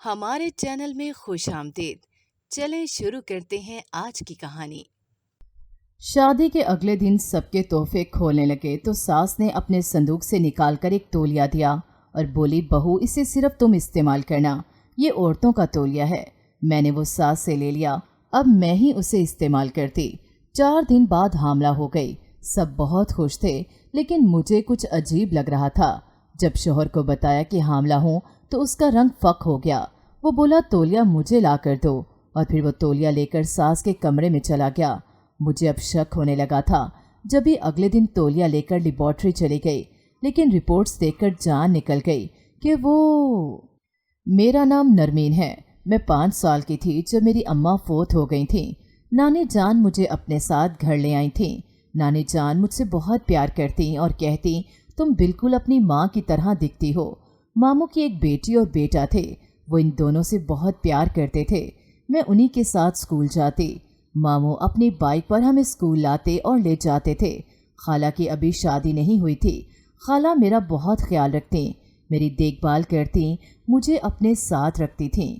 ہمارے چینل میں خوش آمدید۔ چلیں شروع کرتے ہیں آج کی کہانی۔ شادی کے اگلے دن سب کے تحفے کھولنے لگے تو ساس نے اپنے صندوق سے نکال کر ایک تولیا دیا اور بولی، بہو اسے صرف تم استعمال کرنا، یہ عورتوں کا تولیا ہے۔ میں نے وہ ساس سے لے لیا، اب میں ہی اسے استعمال کرتی۔ 4 دن بعد حاملہ ہو گئی۔ سب بہت خوش تھے، لیکن مجھے کچھ عجیب لگ رہا تھا۔ جب شوہر کو بتایا کہ حاملہ ہوں تو اس کا رنگ فک ہو گیا۔ وہ بولا، تولیا مجھے لا کر دو، اور پھر وہ تولیا لے کر ساس کے کمرے میں چلا گیا۔ مجھے اب شک ہونے لگا تھا۔ جب ہی اگلے دن تولیا لے کر لیبارٹری چلی گئی، لیکن رپورٹس دیکھ کر جان نکل گئی کہ وہ… میرا نام نرمین ہے۔ میں 5 سال کی تھی جب میری اماں فوت ہو گئی تھیں۔ نانی جان مجھے اپنے ساتھ گھر لے آئی تھیں۔ نانی جان مجھ سے بہت پیار کرتی اور کہتی، تم بالکل اپنی ماں کی طرح دکھتی ہو۔ ماموں کی ایک بیٹی اور بیٹا تھے، وہ ان دونوں سے بہت پیار کرتے تھے۔ میں انہی کے ساتھ اسکول جاتی۔ ماموں اپنی بائک پر ہمیں اسکول لاتے اور لے جاتے تھے۔ خالہ کی ابھی شادی نہیں ہوئی تھی۔ خالہ میرا بہت خیال رکھتی، میری دیکھ بھال کرتی، مجھے اپنے ساتھ رکھتی تھیں،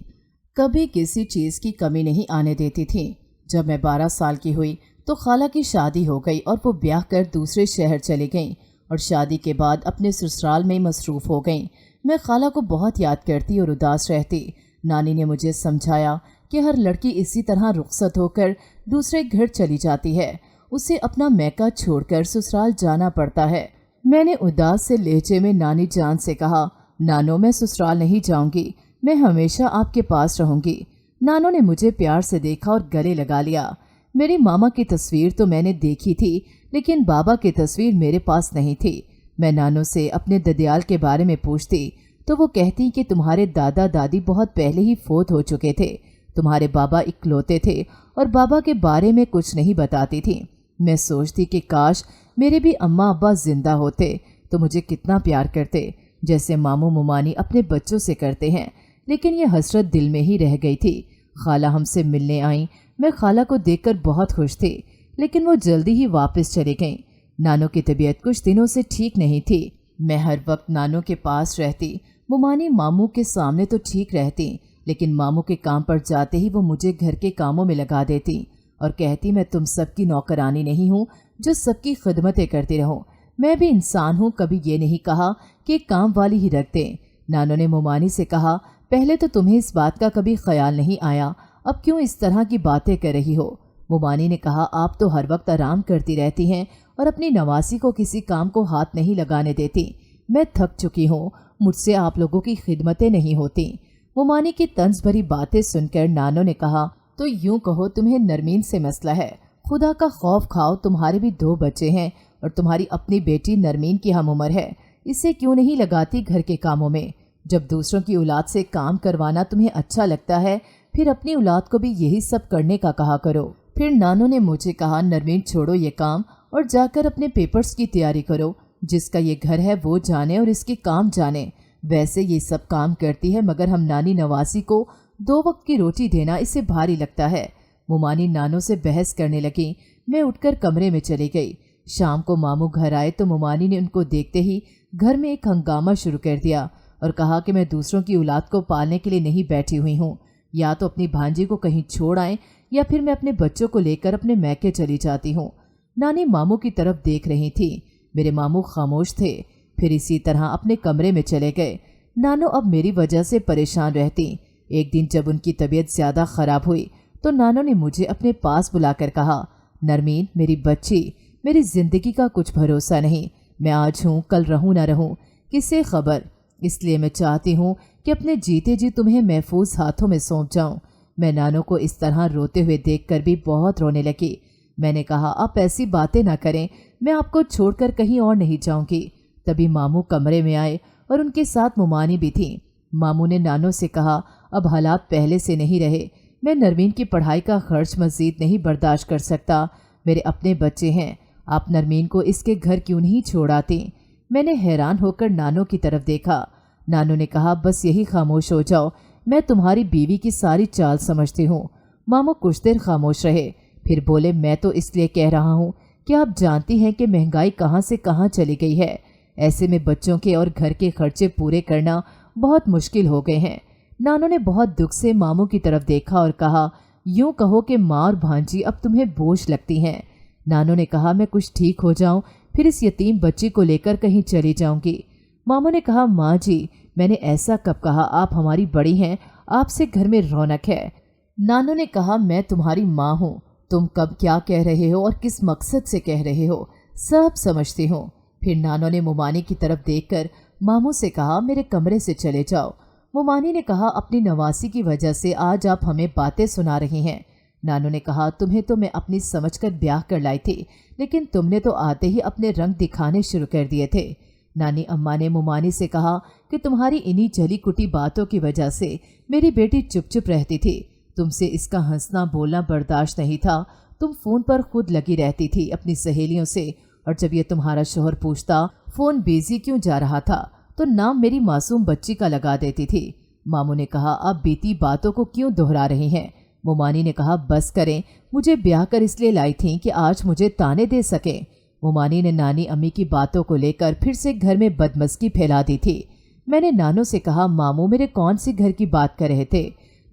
کبھی کسی چیز کی کمی نہیں آنے دیتی تھیں۔ جب میں 12 سال کی ہوئی تو خالہ کی شادی ہو گئی اور وہ بیاہ کر دوسرے شہر چلی گئیں اور شادی کے بعد اپنے سسرال میں مصروف ہو گئیں۔ میں خالہ کو بہت یاد کرتی اور اداس رہتی۔ نانی نے مجھے سمجھایا کہ ہر لڑکی اسی طرح رخصت ہو کر دوسرے گھر چلی جاتی ہے، اسے اپنا میکہ چھوڑ کر سسرال جانا پڑتا ہے۔ میں نے اداس سے لہجے میں نانی جان سے کہا، نانو میں سسرال نہیں جاؤں گی، میں ہمیشہ آپ کے پاس رہوں گی۔ نانو نے مجھے پیار سے دیکھا اور گلے لگا لیا۔ میری ماما کی تصویر تو میں نے دیکھی تھی، لیکن بابا کی تصویر میرے پاس نہیں تھی۔ میں نانو سے اپنے ددیال کے بارے میں پوچھتی تو وہ کہتی کہ تمہارے دادا دادی بہت پہلے ہی فوت ہو چکے تھے، تمہارے بابا اکلوتے تھے اور بابا کے بارے میں کچھ نہیں بتاتی تھی۔ میں سوچتی کہ کاش میرے بھی اماں ابا زندہ ہوتے تو مجھے کتنا پیار کرتے، جیسے ماموں ممانی اپنے بچوں سے کرتے ہیں، لیکن یہ حسرت دل میں ہی رہ گئی تھی۔ خالہ ہم سے ملنے آئیں، میں خالہ کو دیکھ کر بہت خوش تھی، لیکن وہ جلدی ہی واپس چلی گئیں۔ نانو کی طبیعت کچھ دنوں سے ٹھیک نہیں تھی۔ میں ہر وقت نانو کے پاس رہتی۔ ممانی ماموں کے سامنے تو ٹھیک رہتی، لیکن ماموں کے کام پر جاتے ہی وہ مجھے گھر کے کاموں میں لگا دیتی اور کہتی، میں تم سب کی نوکرانی نہیں ہوں جو سب کی خدمتیں کرتی رہو، میں بھی انسان ہوں، کبھی یہ نہیں کہا کہ کام والی ہی رکھ دیں۔ نانو نے ممانی سے کہا، پہلے تو تمہیں اس بات کا کبھی خیال نہیں آیا، اب کیوں اس طرح کی باتیں کر رہی ہو؟ ممانی نے کہا، آپ تو ہر وقت آرام کرتی رہتی ہیں اور اپنی نواسی کو کسی کام کو ہاتھ نہیں لگانے دیتی۔ میں تھک چکی ہوں، مجھ سے آپ لوگوں کی خدمتیں نہیں ہوتی۔ ممانی کی طنز بھری باتیں سن کر نانو نے کہا، تو یوں کہو تمہیں نرمین سے مسئلہ ہے؟ خدا کا خوف کھاؤ، تمہارے بھی 2 بچے ہیں اور تمہاری اپنی بیٹی نرمین کی ہم عمر ہے، اسے کیوں نہیں لگاتی گھر کے کاموں میں؟ جب دوسروں کی اولاد سے کام کروانا تمہیں اچھا لگتا ہے، پھر اپنی اولاد کو بھی یہی سب کرنے کا کہا کرو۔ پھر نانو نے مجھے کہا، نرمین چھوڑو یہ کام اور جا کر اپنے پیپرز کی تیاری کرو، جس کا یہ گھر ہے وہ جانے اور اس کے کام جانے۔ ویسے یہ سب کام کرتی ہے، مگر ہم نانی نواسی کو 2 وقت کی روٹی دینا اسے بھاری لگتا ہے۔ ممانی نانو سے بحث کرنے لگی۔ میں اٹھ کر کمرے میں چلی گئی۔ شام کو ماموں گھر آئے تو ممانی نے ان کو دیکھتے ہی گھر میں ایک ہنگامہ شروع کر دیا اور کہا کہ میں دوسروں کی اولاد کو پالنے کے لیے نہیں بیٹھی ہوئی ہوں، یا تو اپنی بھانجی کو کہیں چھوڑ آئیں یا پھر میں اپنے بچوں کو لے کر اپنے میکے چلی جاتی ہوں۔ نانی ماموں کی طرف دیکھ رہی تھی، میرے ماموں خاموش تھے، پھر اسی طرح اپنے کمرے میں چلے گئے۔ نانو اب میری وجہ سے پریشان رہتی۔ ایک دن جب ان کی طبیعت زیادہ خراب ہوئی تو نانو نے مجھے اپنے پاس بلا کر کہا، نرمین میری بچی، میری زندگی کا کچھ بھروسہ نہیں، میں آج ہوں کل رہوں نہ رہوں، کس سے خبر، اس لیے میں چاہتی ہوں کہ اپنے جیتے جی تمہیں محفوظ ہاتھوں میں سونپ جاؤں۔ میں نانو کو اس طرح روتے ہوئے دیکھ کر بھی بہت رونے لگی۔ میں نے کہا، آپ ایسی باتیں نہ کریں، میں آپ کو چھوڑ کر کہیں اور نہیں جاؤں گی۔ تبھی ماموں کمرے میں آئے اور ان کے ساتھ ممانی بھی تھیں۔ ماموں نے نانو سے کہا، اب حالات پہلے سے نہیں رہے، میں نرمین کی پڑھائی کا خرچ مزید نہیں برداشت کر سکتا، میرے اپنے بچے ہیں، آپ نرمین کو اس کے گھر کیوں نہیں چھوڑ آتی؟ میں نے حیران ہو کر نانو کی طرف دیکھا۔ نانو نے کہا، بس یہی خاموش ہو جاؤ، میں تمہاری بیوی کی ساری چال سمجھتی ہوں۔ ماموں کچھ دیر خاموش رہے، پھر بولے، میں تو اس لیے کہہ رہا ہوں کہ آپ جانتی ہیں کہ مہنگائی کہاں سے کہاں چلی گئی ہے، ایسے میں بچوں کے اور گھر کے خرچے پورے کرنا بہت مشکل ہو گئے ہیں۔ नानों ने बहुत दुख से मामू की तरफ देखा और कहा, यूं कहो कि माँ और भांजी अब तुम्हें बोझ लगती हैं। नानों ने कहा, मैं कुछ ठीक हो जाऊं फिर इस यतीम बच्ची को लेकर कहीं चली जाऊंगी। मामू ने कहा, माँ जी मैंने ऐसा कब कहा, आप हमारी बड़ी हैं, आपसे घर में रौनक है। नानों ने कहा, मैं तुम्हारी माँ हूँ, तुम कब क्या कह रहे हो और किस मकसद से कह रहे हो सब समझती हूँ। फिर नानों ने मोमानी की तरफ देखकर मामू से कहा, मेरे कमरे से चले जाओ। मोमानी ने कहा, अपनी नवासी की वजह से आज आप हमें बातें सुना रही हैं। नानों ने कहा, तुम्हें तो मैं अपनी समझकर ब्याह कर लाई थी, लेकिन तुमने तो आते ही अपने रंग दिखाने शुरू कर दिए थे। नानी अम्मा ने मोमानी से कहा कि तुम्हारी इन्हीं जली कुटी बातों की वजह से मेरी बेटी चुप चुप रहती थी, तुमसे इसका हंसना बोलना बर्दाश्त नहीं था, तुम फ़ोन पर खुद लगी रहती थी अपनी सहेलियों से, और जब ये तुम्हारा शोहर पूछता फ़ोन बिजी क्यों जा रहा था तो नाम मेरी मासूम बच्ची का लगा देती थी। मामू ने कहा, अब बीती बातों को क्यों दोहरा रही हैं? मोमानी ने कहा, बस करें, मुझे ब्याह कर इसलिए लाई थी कि आज मुझे ताने दे सकें। मोमानी ने नानी अम्मी की बातों को लेकर फिर से घर में बदमस्की फैला दी थी। मैंने नानों से कहा, मामू मेरे कौन सी घर की बात कर रहे थे?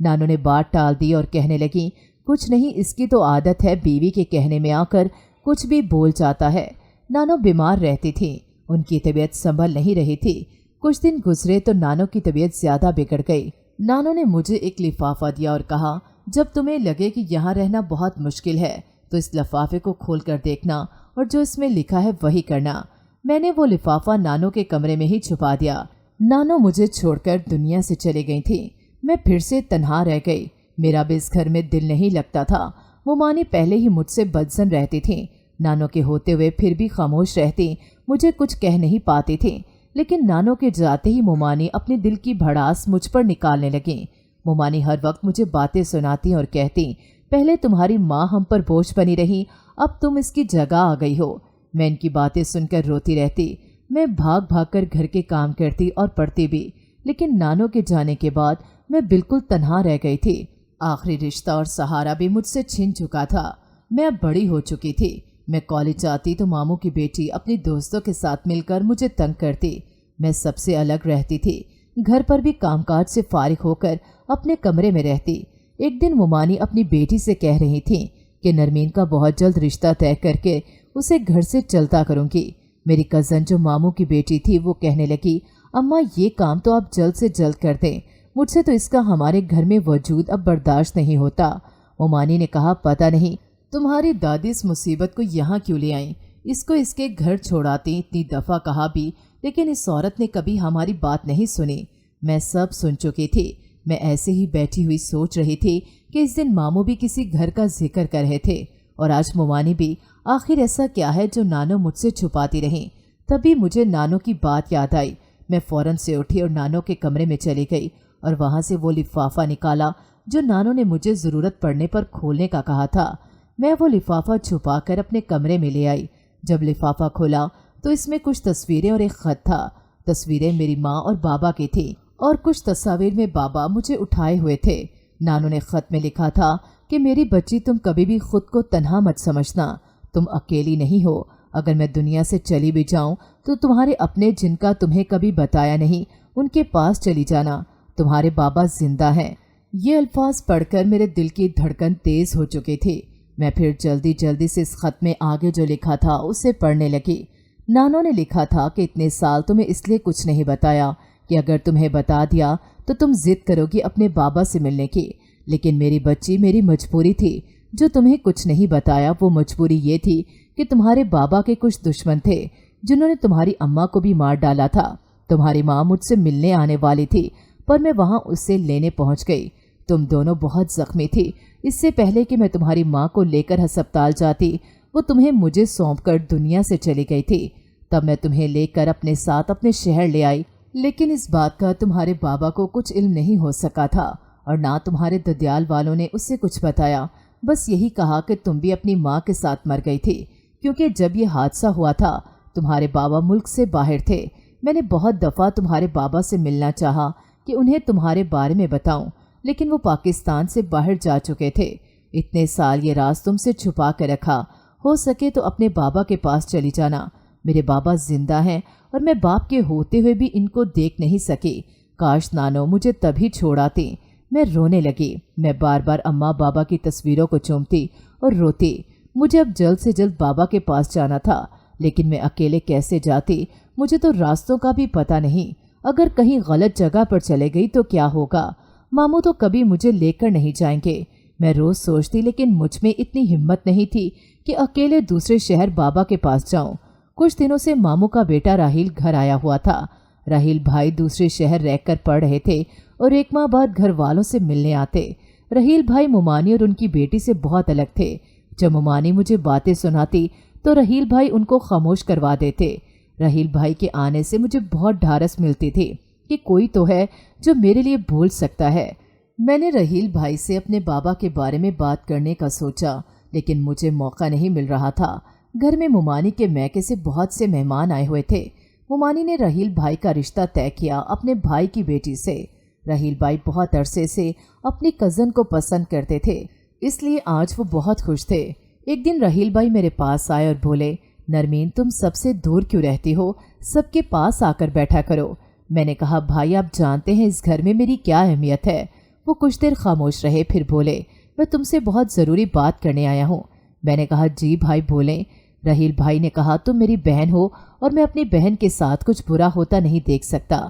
नानों ने बात टाल दी और कहने लगी, कुछ नहीं, इसकी तो आदत है बीवी के कहने में आकर कुछ भी बोल जाता है। नानों बीमार रहती थी, उनकी तबीयत संभल नहीं रही थी। कुछ दिन गुजरे तो नानों की तबीयत ज्यादा बिगड़ गई। नानों ने मुझे एक लिफाफा दिया और कहा, जब तुम्हें लगे कि यहाँ रहना बहुत मुश्किल है तो इस लिफाफे को खोल कर देखना और जो इसमें लिखा है वही करना। मैंने वो लिफाफा नानों के कमरे में ही छुपा दिया। नानों मुझे छोड़कर दुनिया से चली गई थी। मैं फिर से तन्हा रह गई। मेरा भी इस घर में दिल नहीं लगता था। मोमानी पहले ही मुझसे बदसन रहती थी, नानों के होते हुए फिर भी खामोश रहती, मुझे कुछ कह नहीं पाती थी। लेकिन नानों के जाते ही मोमानी अपने दिल की भड़ास मुझ पर निकालने लगी। मोमानी हर वक्त मुझे बातें सुनाती और कहती, पहले तुम्हारी माँ हम पर बोझ बनी रही, अब तुम इसकी जगह आ गई हो। मैं इनकी बातें सुनकर रोती रहती। मैं भाग भाग कर घर के काम करती और पढ़ती भी, लेकिन नानों के जाने के बाद मैं बिल्कुल तन्हा रह गई थी। आखिरी रिश्ता और सहारा भी मुझसे छिन चुका था। मैं अब बड़ी हो चुकी थी। मैं कॉलेज जाती तो मामू की बेटी अपनी दोस्तों के साथ मिलकर मुझे तंग करती। मैं सबसे अलग रहती थी। घर पर भी कामकाज से फारिग होकर अपने कमरे में रहती। एक दिन मोमानी अपनी बेटी से कह रही थी कि नरमीन का बहुत जल्द रिश्ता तय करके उसे घर से चलता करूंगी। मेरी कज़न जो मामू की बेटी थी वो कहने लगी, अम्मा ये काम तो आप जल्द से जल्द कर दें, मुझसे तो इसका हमारे घर में वजूद अब बर्दाश्त नहीं होता। मोमानी ने कहा, पता नहीं तुम्हारी दादी इस मुसीबत को यहाँ क्यों ले आई, इसको इसके घर छोड़ाती इतनी दफ़ा कहा भी, लेकिन इस औरत ने कभी हमारी बात नहीं सुनी। मैं सब सुन चुकी थी। मैं ऐसे ही बैठी हुई सोच रही थी कि इस दिन मामू भी किसी घर का जिक्र कर रहे थे और आज मोमानी भी। आखिर ऐसा क्या है जो नानो मुझसे छुपाती रहीं? तभी मुझे नानो की बात याद आई। मैं फ़ौरन से उठी और नानो के कमरे में चली गई और वहाँ से वो लिफाफा निकाला जो नानो ने मुझे ज़रूरत पड़ने पर खोलने का कहा था। मैं वो लिफाफा छुपा कर अपने कमरे में ले आई। जब लिफाफा खोला तो इसमें कुछ तस्वीरें और एक ख़त था। तस्वीरें मेरी माँ और बाबा की थी और कुछ तस्वीर में बाबा मुझे उठाए हुए थे। नानो ने ख़त में लिखा था कि मेरी बच्ची, तुम कभी भी खुद को तन्हा मत समझना, तुम अकेली नहीं हो। अगर मैं दुनिया से चली भी जाऊं तो तुम्हारे अपने जिनका तुम्हें कभी बताया नहीं उनके पास चली जाना, तुम्हारे बाबा जिंदा हैं। ये अल्फाज पढ़कर मेरे दिल की धड़कन तेज हो चुकी थी। मैं फिर जल्दी जल्दी से इस खत में आगे जो लिखा था उसे पढ़ने लगी। नानो ने लिखा था कि इतने साल तुम्हें इसलिए कुछ नहीं बताया कि अगर तुम्हें बता दिया तो तुम जिद करोगी अपने बाबा से मिलने की, लेकिन मेरी बच्ची, मेरी मजबूरी थी। जो तुम्हें कुछ नहीं बताया वो मजबूरी ये थी कि तुम्हारे बाबा के कुछ दुश्मन थे जिन्होंने तुम्हारी अम्मा को भी मार डाला था। तुम्हारी माँ मुझसे मिलने आने वाली थी पर मैं वहाँ उससे लेने पहुँच गई। तुम दोनों बहुत जख्मी थी। इससे पहले कि मैं तुम्हारी माँ को लेकर अस्पताल जाती वो तुम्हें मुझे सौंप कर दुनिया से चली गई थी। तब मैं तुम्हें लेकर अपने साथ अपने शहर ले आई, लेकिन इस बात का तुम्हारे बाबा को कुछ इल्म नहीं हो सका था और ना तुम्हारे ददियाल वालों ने उससे कुछ बताया। बस यही कहा कि तुम भी अपनी माँ के साथ मर गई थी, क्योंकि जब ये हादसा हुआ था तुम्हारे बाबा मुल्क से बाहर थे। मैंने बहुत दफ़ा तुम्हारे बाबा से मिलना चाहा कि उन्हें तुम्हारे बारे में बताऊं, लेकिन वो पाकिस्तान से बाहर जा चुके थे। इतने साल ये राज तुमसे छुपा कर रखा। हो सके तो अपने बाबा के पास चली जाना। मेरे बाबा जिंदा हैं और मैं बाप के होते हुए भी इनको देख नहीं सकी। काश नानो मुझे तभी छोड़ आती। मैं रोने लगी। मैं बार बार अम्मा बाबा की तस्वीरों को चूमती और रोती। मुझे अब जल्द से जल्द बाबा के पास जाना था, लेकिन मैं अकेले कैसे जाती? मुझे तो रास्तों का भी पता नहीं। अगर कहीं गलत जगह पर चले गई तो क्या होगा? मामू तो कभी मुझे लेकर नहीं जाएंगे। मैं रोज सोचती, लेकिन मुझ में इतनी हिम्मत नहीं थी कि अकेले दूसरे शहर बाबा के पास जाऊं। कुछ दिनों से मामू का बेटा राहिल घर आया हुआ था। राहिल भाई दूसरे शहर रहकर पढ़ रहे थे और एक माह बाद घर वालों से मिलने आते। राहिल भाई मुमानी और उनकी बेटी से बहुत अलग थे। जब मुमानी मुझे बातें सुनाती तो राहिल भाई उनको खामोश करवा देते। राहिल भाई के आने से मुझे बहुत ढारस मिलती थी कि कोई तो है जो मेरे लिए बोल सकता है। मैंने राहिल भाई से अपने बाबा के बारे में बात करने का सोचा, लेकिन मुझे मौका नहीं मिल रहा था। घर में मुमानी के मैके से बहुत से मेहमान आए हुए थे। मुमानी ने राहिल भाई का रिश्ता तय किया अपने भाई की बेटी से। राहिल भाई बहुत अरसे से अपनी कज़न को पसंद करते थे, इसलिए आज वो बहुत खुश थे। एक दिन राहिल भाई मेरे पास आए और बोले, नरमीन तुम सबसे दूर क्यों रहती हो? सबके पास आकर बैठा करो। मैंने कहा, भाई आप जानते हैं इस घर में मेरी क्या अहमियत है। वो कुछ देर खामोश रहे, फिर बोले, मैं तुमसे बहुत ज़रूरी बात करने आया हूँ। मैंने कहा, जी भाई बोलें। राहिल भाई ने कहा, तुम मेरी बहन हो और मैं अपनी बहन के साथ कुछ बुरा होता नहीं देख सकता।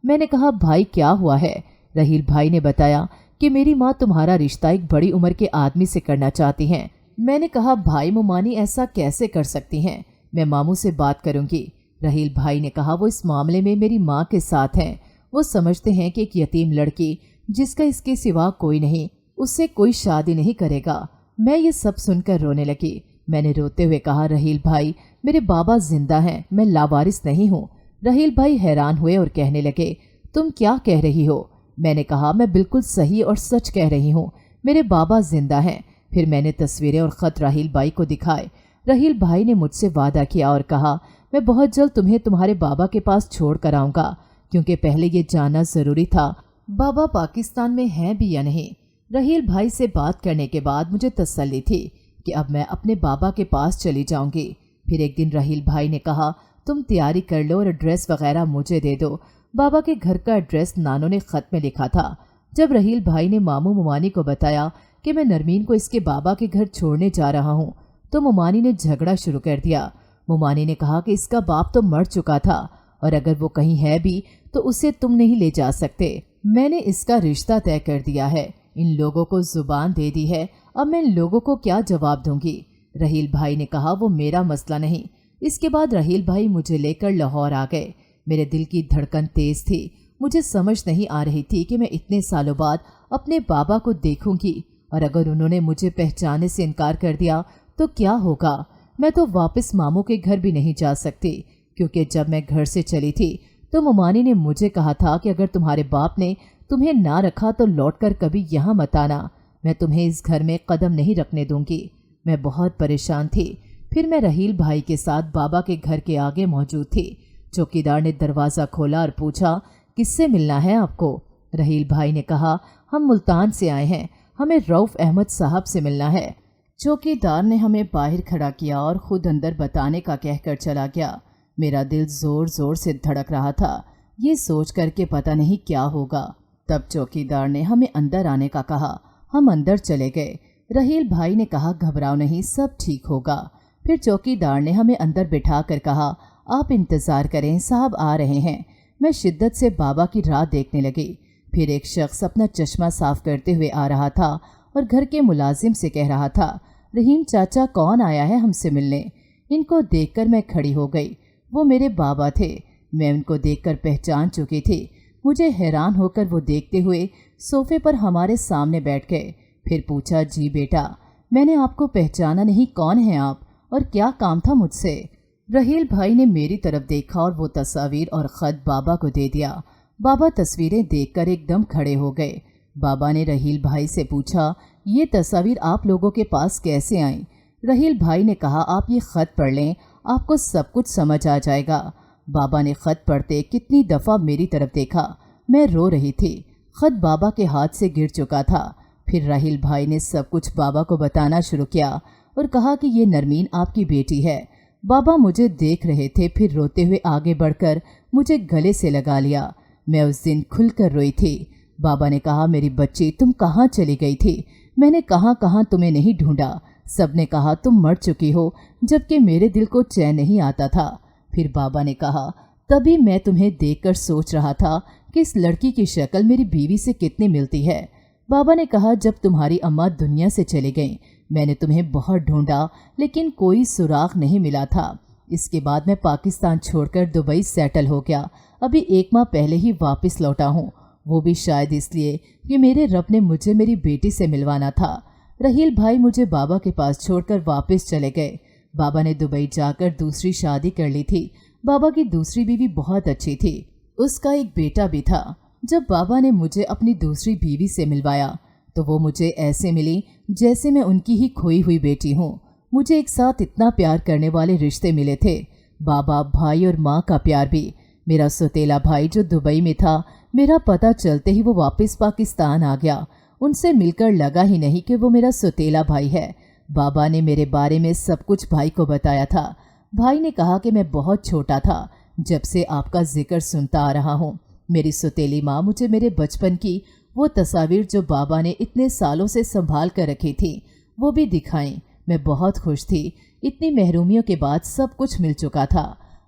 मैंने कहा, भाई क्या हुआ है? राहिल भाई ने बताया कि मेरी माँ तुम्हारा रिश्ता एक बड़ी उम्र के आदमी से करना चाहती हैं। मैंने कहा, भाई मुमानी ऐसा कैसे कर सकती हैं? मैं मामू से बात करूंगी। राहिल भाई ने कहा, वो इस मामले में मेरी माँ के साथ हैं। वो समझते हैं कि एक यतीम लड़की जिसका इसके सिवा कोई नहीं, उससे कोई शादी नहीं करेगा। मैं ये सब सुनकर रोने लगी। मैंने रोते हुए कहा, राहिल भाई मेरे बाबा जिंदा हैं, मैं लावारिस नहीं हूँ। राहिल भाई हैरान हुए और कहने लगे, तुम क्या कह रही हो? मैंने कहा, मैं बिल्कुल सही और सच कह रही हूँ, मेरे बाबा जिंदा हैं। फिर मैंने तस्वीरें और ख़त राहिल भाई को दिखाए। राहिल भाई ने मुझसे वादा किया और कहा, मैं बहुत जल्द तुम्हें तुम्हारे बाबा के पास छोड़ कर आऊँगा, क्योंकि पहले ये जानना ज़रूरी था बाबा पाकिस्तान में हैं भी या नहीं। राहिल भाई से बात करने के बाद मुझे तसल्ली थी कि अब मैं अपने बाबा के पास चली जाऊंगी। फिर एक दिन राहिल भाई ने कहा, तुम तैयारी कर लो और एड्रेस वगैरह मुझे दे दो। बाबा के घर का एड्रेस नानो ने ख़त में लिखा था। जब राहिल भाई ने मामू मुमानी को बताया कि मैं नरमीन को इसके बाबा के घर छोड़ने जा रहा हूँ, तो मुमानी ने झगड़ा शुरू कर दिया। मुमानी ने कहा कि इसका बाप तो मर चुका था और अगर वो कहीं है भी तो उसे तुम नहीं ले जा सकते। मैंने इसका रिश्ता तय कर दिया है, इन लोगों को जुबान दे दी है, अब मैं इन लोगों को क्या जवाब दूंगी? राहिल भाई ने कहा, वो मेरा मसला नहीं। इसके बाद राहिल भाई मुझे लेकर लाहौर आ गए। मेरे दिल की धड़कन तेज थी। मुझे समझ नहीं आ रही थी कि मैं इतने सालों बाद अपने बाबा को देखूंगी और अगर उन्होंने मुझे पहचानने से इनकार कर दिया तो क्या होगा? मैं तो वापस मामू के घर भी नहीं जा सकती, क्योंकि जब मैं घर से चली थी तो मुमानी ने मुझे कहा था कि अगर तुम्हारे बाप ने तुम्हें ना रखा तो लौटकर कभी यहाँ मत आना। मैं तुम्हें इस घर में कदम नहीं रखने दूंगी। मैं बहुत परेशान थी। फिर मैं राहिल भाई के साथ बाबा के घर के आगे मौजूद थी। चौकीदार ने दरवाज़ा खोला और पूछा, किससे मिलना है आपको? राहिल भाई ने कहा, हम मुल्तान से आए हैं, हमें रऊफ़ अहमद साहब से मिलना है। चौकीदार ने हमें बाहर खड़ा किया और ख़ुद अंदर बताने का कहकर चला गया। मेरा दिल ज़ोर ज़ोर से धड़क रहा था, ये सोच कर के पता नहीं क्या होगा। तब चौकीदार ने हमें अंदर आने का कहा। हम अंदर चले गए। राहिल भाई ने कहा, घबराओ नहीं, सब ठीक होगा। फिर चौकीदार ने हमें अंदर बिठा कर कहा, आप इंतज़ार करें, साहब आ रहे हैं। मैं शिद्दत से बाबा की राह देखने लगी। फिर एक शख्स अपना चश्मा साफ करते हुए आ रहा था और घर के मुलाजिम से कह रहा था, रहीम चाचा कौन आया है हमसे मिलने? इनको देखकर मैं खड़ी हो गई। वो मेरे बाबा थे। मैं उनको देखकर पहचान चुकी थी। मुझे हैरान होकर वो देखते हुए सोफे पर हमारे सामने बैठ गए। फिर पूछा, जी बेटा, मैंने आपको पहचाना नहीं, कौन हैं आप और क्या काम था मुझसे? राहिल भाई ने मेरी तरफ देखा और वो तस्वीर और ख़त बाबा को दे दिया। बाबा तस्वीरें देखकर एकदम खड़े हो गए। बाबा ने राहिल भाई से पूछा, ये तस्वीर आप लोगों के पास कैसे आई? राहिल भाई ने कहा, आप ये ख़त पढ़ लें, आपको सब कुछ समझ आ जाएगा। बाबा ने ख़त पढ़ते कितनी दफ़ा मेरी तरफ देखा। मैं रो रही थी। ख़त बाबा के हाथ से गिर चुका था। फिर राहिल भाई ने सब कुछ बाबा को बताना शुरू किया और कहा कि ये नरमीन आपकी बेटी है। बाबा मुझे देख रहे थे, फिर रोते हुए आगे बढ़कर मुझे गले से लगा लिया। मैं उस दिन खुल कर रोई थी। बाबा ने कहा, मेरी बच्ची तुम कहाँ चली गई थी? मैंने कहाँ कहाँ तुम्हें नहीं ढूंढा। सबने कहा तुम मर चुकी हो, जबकि मेरे दिल को चैन नहीं आता था। फिर बाबा ने कहा, तभी मैं तुम्हें देखकर सोच रहा था कि इस लड़की की शक्ल मेरी बीवी से कितनी मिलती है। बाबा ने कहा, जब तुम्हारी अम्मा दुनिया से चली गईं, मैंने तुम्हें बहुत ढूंढा लेकिन कोई सुराग नहीं मिला था। इसके बाद मैं पाकिस्तान छोड़कर दुबई सेटल हो गया। अभी 1 माह पहले ही वापस लौटा हूँ, वो भी शायद इसलिए कि मेरे रब ने मुझे मेरी बेटी से मिलवाना था। रहील भाई मुझे बाबा के पास छोड़कर वापस चले गए। बाबा ने दुबई जाकर दूसरी शादी कर ली थी। बाबा की दूसरी बीवी बहुत अच्छी थी, उसका एक बेटा भी था। जब बाबा ने मुझे अपनी दूसरी बीवी से मिलवाया तो वो मुझे ऐसे मिली जैसे मैं उनकी ही खोई हुई बेटी हूँ। मुझे एक साथ इतना प्यार करने वाले रिश्ते मिले थे, बाबा, भाई और माँ का प्यार भी। मेरा सौतेला भाई जो दुबई में था, मेरा पता चलते ही वो वापस पाकिस्तान आ गया। उनसे मिलकर लगा ही नहीं कि वो मेरा सौतेला भाई है। बाबा ने मेरे बारे में सब कुछ भाई को बताया था। भाई ने कहा कि मैं बहुत छोटा था जब से आपका जिक्र सुनता आ रहा हूँ। मेरी सौतेली माँ मुझे मेरे बचपन की वो तस्वीर जो बाबा ने इतने सालों से संभाल कर रखी थी वो भी दिखाई। मैं बहुत खुश थी। इतनी महरूमियों के बाद सब कुछ मिल चुका था।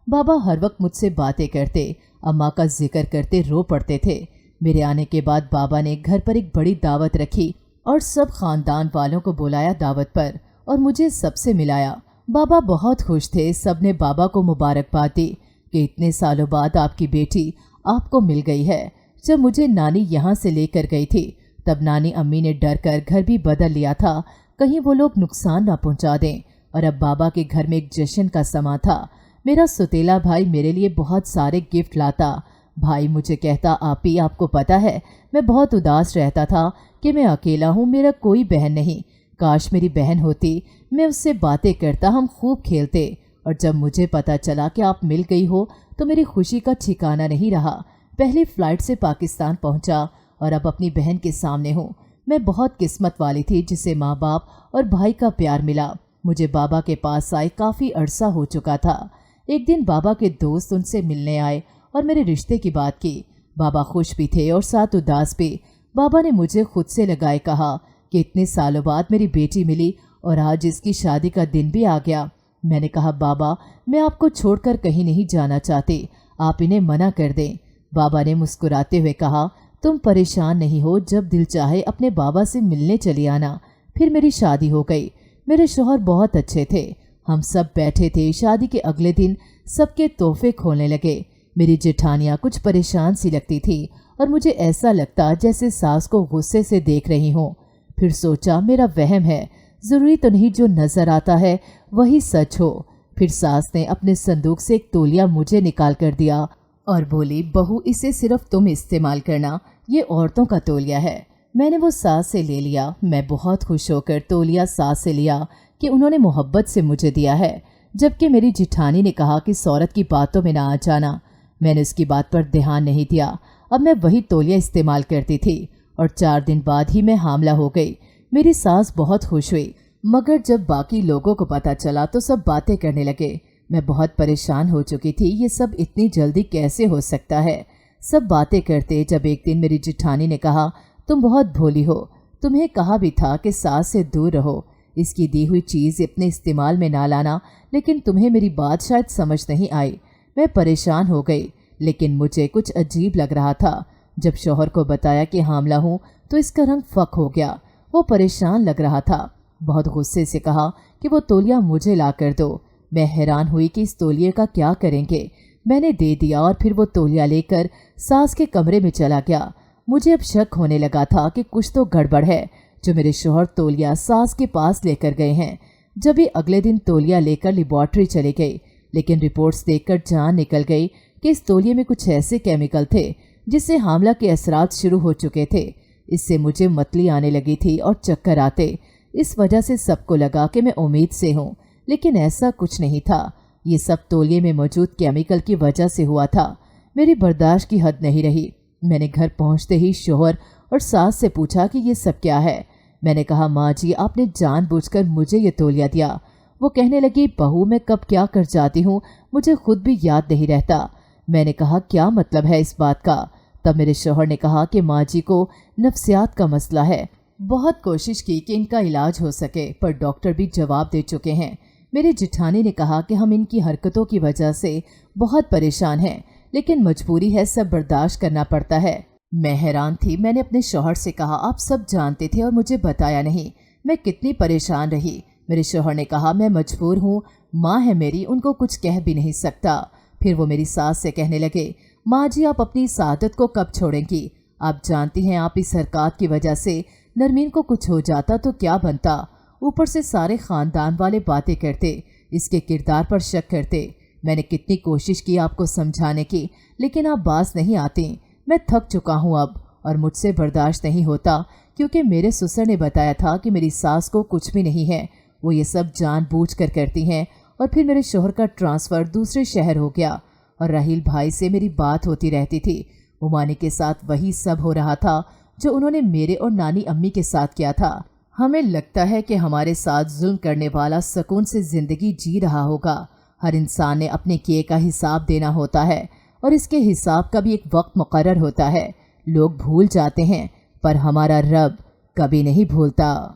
बाबा हर वक्त मुझसे बातें करते, अम्मा का जिक्र करते रो पड़ते थे। मेरे आने के बाद बाबा ने घर पर एक बड़ी दावत रखी और सब खानदान वालों को बुलाया दावत पर और मुझे सबसे मिलाया। बाबा बहुत खुश थे। सब ने बाबा को मुबारकबाद दी कि इतने सालों बाद आपकी बेटी आपको मिल गई है। जब मुझे नानी यहाँ से लेकर गई थी तब नानी अम्मी ने डर कर घर भी बदल लिया था, कहीं वो लोग नुकसान ना पहुँचा दें। और अब बाबा के घर में एक जश्न का समा था। मेरा सौतेला भाई मेरे लिए बहुत सारे गिफ्ट लाता। भाई मुझे कहता, आपी आपको पता है मैं बहुत उदास रहता था कि मैं अकेला हूँ, मेरा कोई बहन नहीं। काश मेरी बहन होती, मैं उससे बातें करता, हम खूब खेलते। और जब मुझे पता चला कि आप मिल गई हो तो मेरी खुशी का ठिकाना नहीं रहा। पहली फ़्लाइट से पाकिस्तान पहुंचा और अब अपनी बहन के सामने हूँ। मैं बहुत किस्मत वाली थी जिसे माँ बाप और भाई का प्यार मिला। मुझे बाबा के पास आए काफ़ी अरसा हो चुका था। एक दिन बाबा के दोस्त उनसे मिलने आए और मेरे रिश्ते की बात की। बाबा खुश भी थे और साथ उदास भी। बाबा ने मुझे खुद से लगाए कहा कि इतने सालों बाद मेरी बेटी मिली और आज इसकी शादी का दिन भी आ गया। मैंने कहा, बाबा मैं आपको छोड़कर कहीं नहीं जाना चाहती, आप इन्हें मना कर दें। बाबा ने मुस्कुराते हुए कहा, तुम परेशान नहीं हो, जब दिल चाहे अपने बाबा से मिलने चली आना। फिर मेरी शादी हो गई। मेरे शौहर बहुत अच्छे थे। हम सब बैठे थे। शादी के अगले दिन सबके तोहफे खोलने लगे। मेरी जेठानियाँ कुछ परेशान सी लगती थी और मुझे ऐसा लगता जैसे सास को गुस्से से देख रही हूँ। फिर सोचा मेरा वहम है, ज़रूरी तो नहीं जो नज़र आता है वही सच हो। फिर सास ने अपने संदूक से एक तौलिया मुझे निकाल कर दिया और बोली, बहू इसे सिर्फ तुम इस्तेमाल करना, ये औरतों का तौलिया है। मैंने वो सास से ले लिया। मैं बहुत खुश होकर तौलिया सास से लिया कि उन्होंने मोहब्बत से मुझे दिया है, जबकि मेरी जिठानी ने कहा कि औरत की बातों में ना आ जाना। मैंने उसकी बात पर ध्यान नहीं दिया। अब मैं वही तौलिया इस्तेमाल करती थी और 4 दिन बाद ही मैं हामला हो गई। मेरी सास बहुत खुश हुई, मगर जब बाकी लोगों को पता चला तो सब बातें करने लगे। मैं बहुत परेशान हो चुकी थी, ये सब इतनी जल्दी कैसे हो सकता है। सब बातें करते जब एक दिन मेरी जिठानी ने कहा, तुम बहुत भोली हो, तुम्हें कहा भी था कि सास से दूर रहो, इसकी दी हुई चीज़ अपने इस्तेमाल में ना लाना, लेकिन तुम्हें मेरी बात शायद समझ नहीं आई। मैं परेशान हो गई, लेकिन मुझे कुछ अजीब लग रहा था। जब शौहर को बताया कि हामला हूँ तो इसका रंग फक हो गया। वो परेशान लग रहा था। बहुत गुस्से से कहा कि वो तौलिया मुझे ला कर दो। मैं हैरान हुई कि इस तौलिए का क्या करेंगे। मैंने दे दिया और फिर वो तौलिया लेकर सास के कमरे में चला गया। मुझे अब शक होने लगा था कि कुछ तो गड़बड़ है जो मेरे शौहर तौलिया सास के पास लेकर गए हैं। जब भी अगले दिन तौलिया लेकर लेबॉर्ट्री चली गई, लेकिन रिपोर्ट्स देखकर जान निकल गई कि इस तौलिए में कुछ ऐसे केमिकल थे जिससे हामला के असरात शुरू हो चुके थे। इससे मुझे मतली आने लगी थी और चक्कर आते। इस वजह से सबको लगा कि मैं उम्मीद से हूँ, लेकिन ऐसा कुछ नहीं था। ये सब तौलिए में मौजूद केमिकल की वजह से हुआ था। मेरी बर्दाश्त की हद नहीं रही। मैंने घर पहुँचते ही शौहर और सास से पूछा कि ये सब क्या है। मैंने कहा, माँ जी आपने जानबूझकर मुझे ये तौलिया दिया। वो कहने लगी, बहू मैं कब क्या कर जाती हूँ मुझे खुद भी याद नहीं रहता। मैंने कहा, क्या मतलब है इस बात का? तब मेरे शौहर ने कहा कि माँ जी को नफ्सियात का मसला है। बहुत कोशिश की कि इनका इलाज हो सके, पर डॉक्टर भी जवाब दे चुके हैं। मेरे जिठानी ने कहा कि हम इनकी हरकतों की वजह से बहुत परेशान हैं, लेकिन मजबूरी है, सब बर्दाश्त करना पड़ता है। मैं हैरान थी। मैंने अपने शौहर से कहा, आप सब जानते थे और मुझे बताया नहीं, मैं कितनी परेशान रही। मेरे शौहर ने कहा, मैं मजबूर हूँ, माँ है मेरी, उनको कुछ कह भी नहीं सकता। फिर वो मेरी सास से कहने लगे, माँ जी आप अपनी इस आदत को कब छोड़ेंगी? आप जानती हैं आप इस हरकत की वजह से नरमीन को कुछ हो जाता तो क्या बनता। ऊपर से सारे ख़ानदान वाले बातें करते, इसके किरदार पर शक करते। मैंने कितनी कोशिश की आपको समझाने की, लेकिन आप बाज नहीं आती। मैं थक चुका हूँ अब, और मुझसे बर्दाश्त नहीं होता, क्योंकि मेरे ससुर ने बताया था कि मेरी सास को कुछ भी नहीं है, वो ये सब जानबूझकर करती हैं। और फिर मेरे शौहर का ट्रांसफ़र दूसरे शहर हो गया, और राहील भाई से मेरी बात होती रहती थी। उमानी के साथ वही सब हो रहा था जो उन्होंने मेरे और नानी अम्मी के साथ किया था। हमें लगता है कि हमारे साथ जुल्म करने वाला सुकून से ज़िंदगी जी रहा होगा। हर इंसान ने अपने किए का हिसाब देना होता है, और इसके हिसाब का भी एक वक्त मुकर्रर होता है। लोग भूल जाते हैं, पर हमारा रब कभी नहीं भूलता।